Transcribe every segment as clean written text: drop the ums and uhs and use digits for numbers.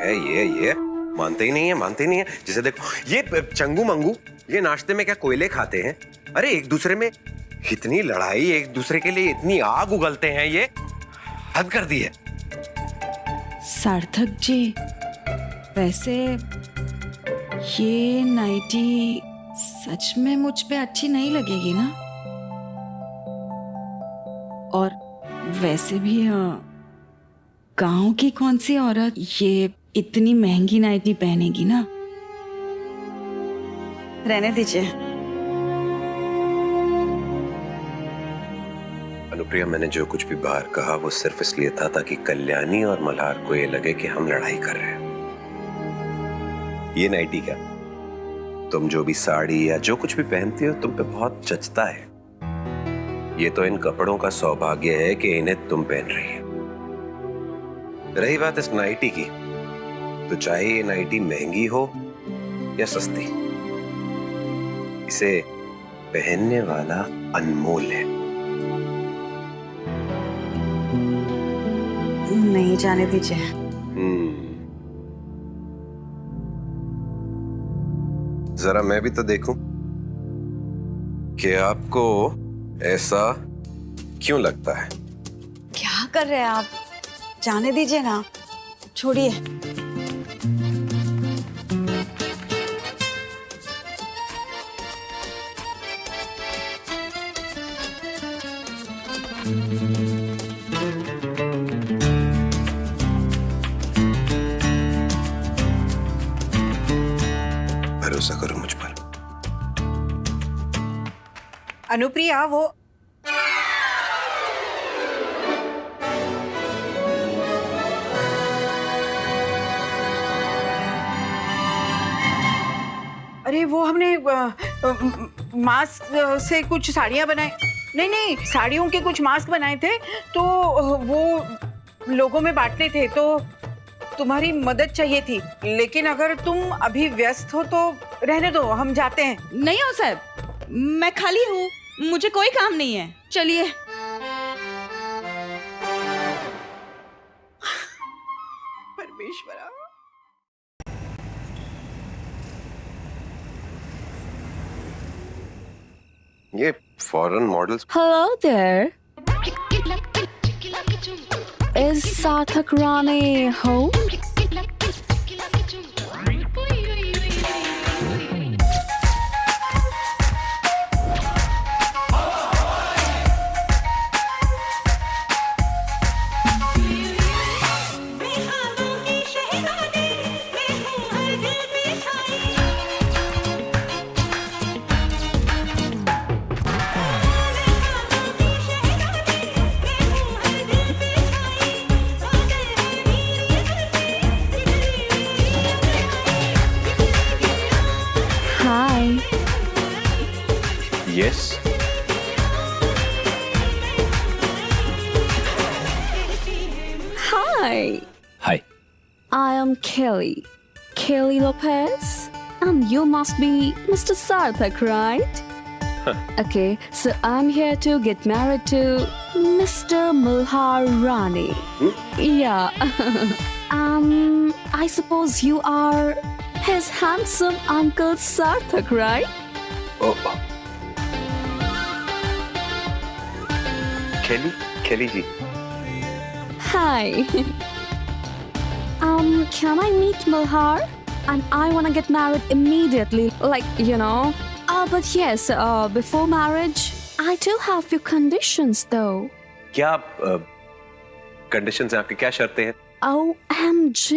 है ये मानते ही नहीं है, मानते ही नहीं है। जैसे देखो ये चंगू मंगू, ये नाश्ते में क्या कोयले खाते हैं? अरे एक दूसरे में इतनी लड़ाई, एक दूसरे के लिए इतनी आग उगलते हैं, ये हद कर दी है। सार्थक जी, वैसे ये नाइटी सच में मुझ पे अच्छी नहीं लगेगी ना? और वैसे भी गांव की कौन सी औरत ये इतनी महंगी नाइटी पहनेगी ना? रहने दीजिए। अनुप्रिया, मैंने जो कुछ भी बाहर कहा वो सिर्फ इसलिए था ताकि कल्याणी और मल्हार को ये लगे कि हम लड़ाई कर रहे हैं। ये नाइटी क्या, तुम जो भी साड़ी या जो कुछ भी पहनती हो तुम पे बहुत जचता है। ये तो इन कपड़ों का सौभाग्य है कि इन्हें तुम पहन रही है। रही बात इस नाइटी की, तो चाहे ये नाइटी महंगी हो या सस्ती, इसे पहनने वाला अनमोल है। नहीं, जाने दीजिए। जरा मैं भी तो देखूं कि आपको ऐसा क्यों लगता है। क्या कर रहे हैं आप? जाने दीजिए ना, छोड़िए। भरोसा करो मुझ पर। अनुप्रिया, वो अरे वो हमने मास्क से कुछ साड़ियां बनाए। नहीं, साड़ियों के कुछ मास्क बनाए थे, तो वो लोगों में बांटने थे, तो तुम्हारी मदद चाहिए थी। लेकिन अगर तुम अभी व्यस्त हो तो रहने दो, हम जाते हैं। नहीं हो साहब, मैं खाली हूँ, मुझे कोई काम नहीं है, चलिए। परमेश्वरा, ये foreign models. Hello there. Is Sarthak Rane home? Yes. Hi. Hi. I am Kelly. Kelly Lopez. And you must be Mr. Sarthak, right? Okay, so I'm here to get married to Mr. Malhar Rani. Yeah. I suppose you are his handsome uncle Sarthak, right? Oh. Kelly ji. Hi. Can I meet Malhar? And I want to get married immediately, like, you know. But yes, before marriage, I do have few conditions though. क्या conditions हैं आपकी, क्या शर्तें हैं? OMG.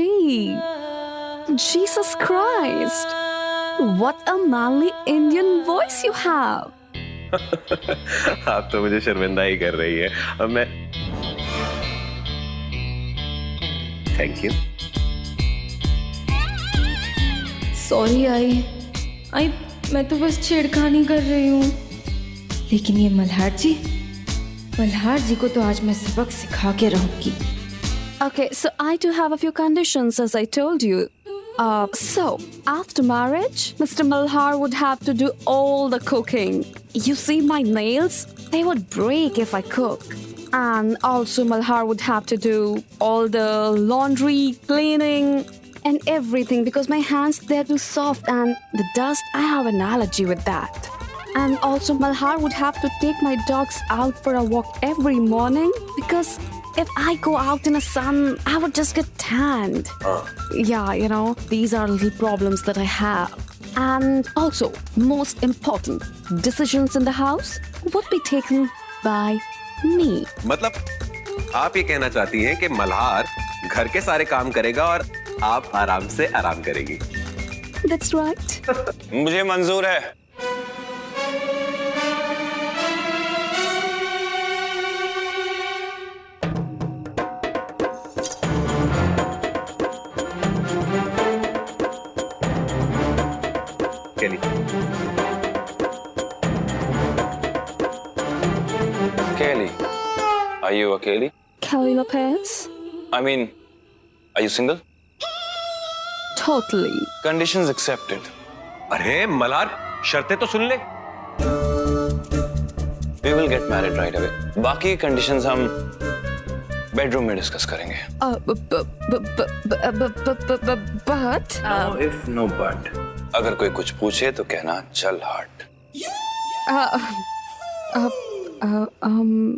Jesus Christ. What a manly Indian voice you have. आप तो मुझे शर्मिंदा ही कर रही है। अब मैं थैंक यू। सॉरी आई मैं तो बस छेड़खानी कर रही हूँ। लेकिन ये मल्हार जी को तो आज मैं सबक सिखा के रहूंगी। Okay, so I do have a few conditions as I told you. So, after marriage, Mr. Malhar would have to do all the cooking. You see my nails? They would break if I cook. And also Malhar would have to do all the laundry, cleaning, and everything because my hands they're too soft and the dust I have an allergy with that. And also Malhar would have to take my dogs out for a walk every morning because if I go out in the sun I would just get tanned. Yeah, you know, these are little problems that I have. And also, most important, decisions in the house would be taken by me. मतलब आप ये कहना चाहती हैं कि मल्हार घर के सारे काम करेगा और आप आराम से आराम करेगी? That's right. मुझे मंजूर है। केली, Kelly, are you a Kelly? Kelly Lopez? I mean, are you single? Totally. Conditions accepted. अरे मल्हार, शर्तें तो सुन ले। We will get married right away. बाकी conditions हम bedroom में discuss करेंगे. But No if, no but. अगर कोई कुछ पूछे तो कहना चल हट।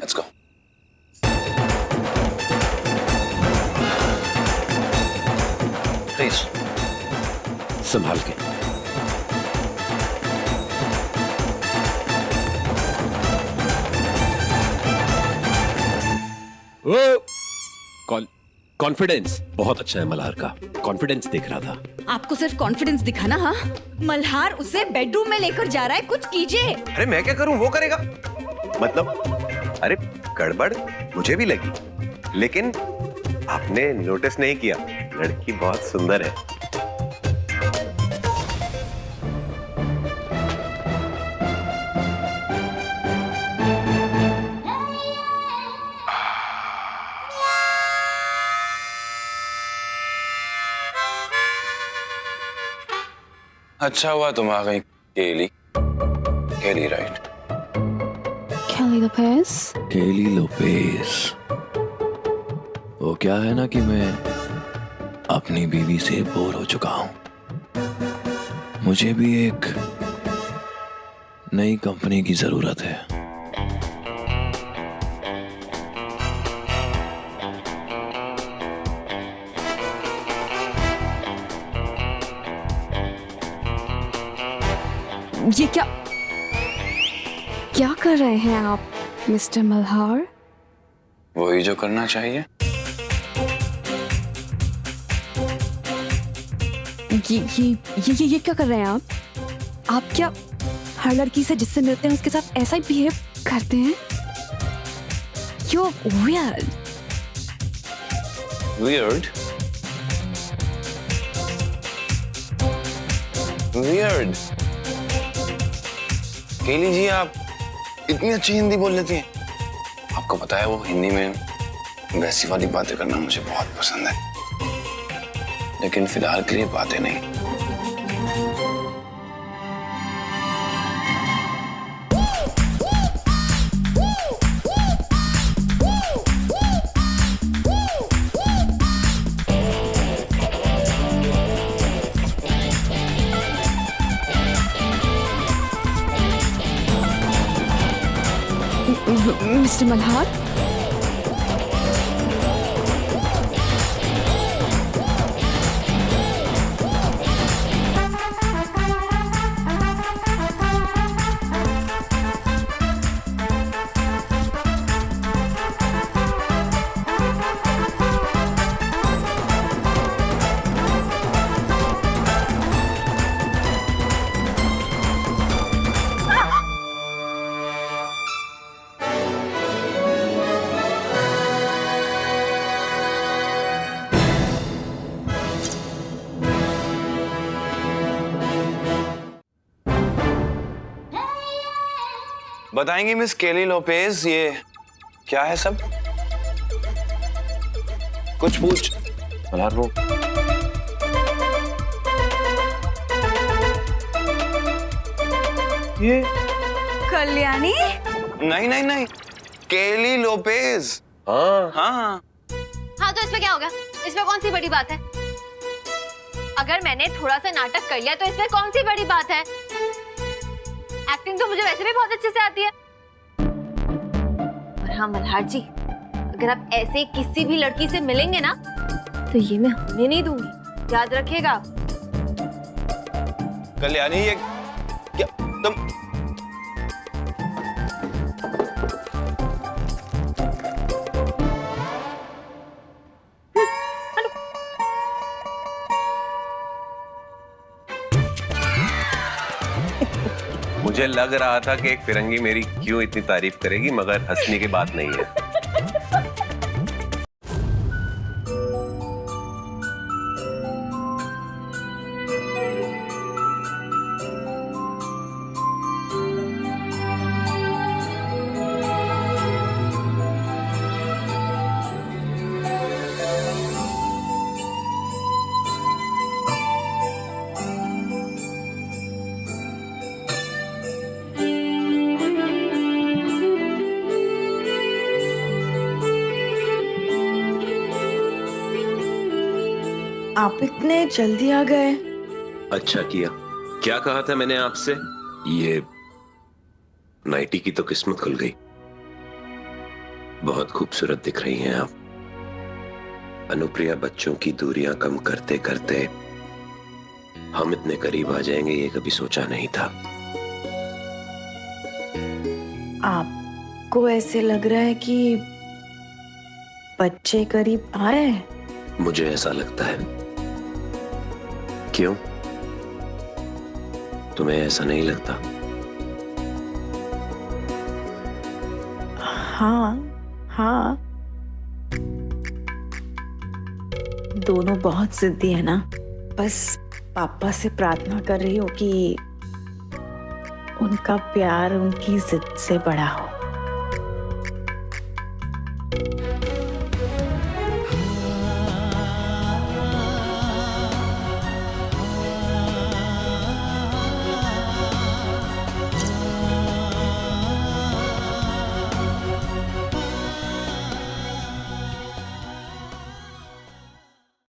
Let's go. Please. संभाल के। कॉन्फिडेंस बहुत अच्छा है मल्हार का। कॉन्फिडेंस दिख रहा था। आपको सिर्फ कॉन्फिडेंस दिखा ना? हाँ, मल्हार उसे बेडरूम में लेकर जा रहा है, कुछ कीजिए। अरे मैं क्या करूं, वो करेगा। मतलब अरे गड़बड़ मुझे भी लगी, लेकिन आपने नोटिस नहीं किया, लड़की बहुत सुंदर है। अच्छा हुआ तुम आ गई केली। केली राइट? Kelly Lopez? केली लोपेज। वो क्या है ना कि मैं अपनी बीवी से बोर हो चुका हूं। मुझे भी एक नई कंपनी की जरूरत है। ये क्या कर रहे हैं आप, मिस्टर मल्हार? वही जो करना चाहिए। ये क्या कर रहे हैं आप? आप क्या हर लड़की से जिससे मिलते हैं उसके साथ ऐसा ही बिहेव करते हैं? You're weird. Weird? Weird? केली जी आप इतनी अच्छी हिंदी बोल लेती हैं। आपको पता है वो हिंदी में वैसी वाली बातें करना मुझे बहुत पसंद है, लेकिन फिलहाल के लिए बातें नहीं। मिस्टर मल्हार? बताएंगी मिस केली लोपेज ये क्या है सब? कुछ पूछ। मल्हार वो ये कल्याणी? नहीं नहीं नहीं, केली लोपेज। हाँ हाँ हाँ तो इसमें क्या हो गया? इसमें कौन सी बड़ी बात है? अगर मैंने थोड़ा सा नाटक कर लिया तो इसमें कौन सी बड़ी बात है? एक्टिंग तो मुझे वैसे भी बहुत अच्छे से आती है। और हाँ मल्हार जी, अगर आप ऐसे किसी भी लड़की से मिलेंगे ना तो ये मैं होने नहीं दूंगी, याद रखिएगा। कल्याणी ये क्या तुम? मुझे लग रहा था कि एक फिरंगी मेरी क्यों इतनी तारीफ करेगी, मगर हंसने की बात नहीं है। आप इतने जल्दी आ गए। अच्छा किया। क्या कहा था मैंने आपसे? ये नाइटी की तो किस्मत खुल गई। बहुत खूबसूरत दिख रही हैं आप। अनुप्रिया, बच्चों की दूरियां कम करते करते हम इतने करीब आ जाएंगे ये कभी सोचा नहीं था। आपको ऐसे लग रहा है कि बच्चे करीब आ रहे हैं? मुझे ऐसा लगता है। क्यों, तुम्हें ऐसा नहीं लगता? हाँ हाँ, दोनों बहुत जिद्दी है ना। बस पापा से प्रार्थना कर रही हूँ कि उनका प्यार उनकी जिद से बड़ा हो।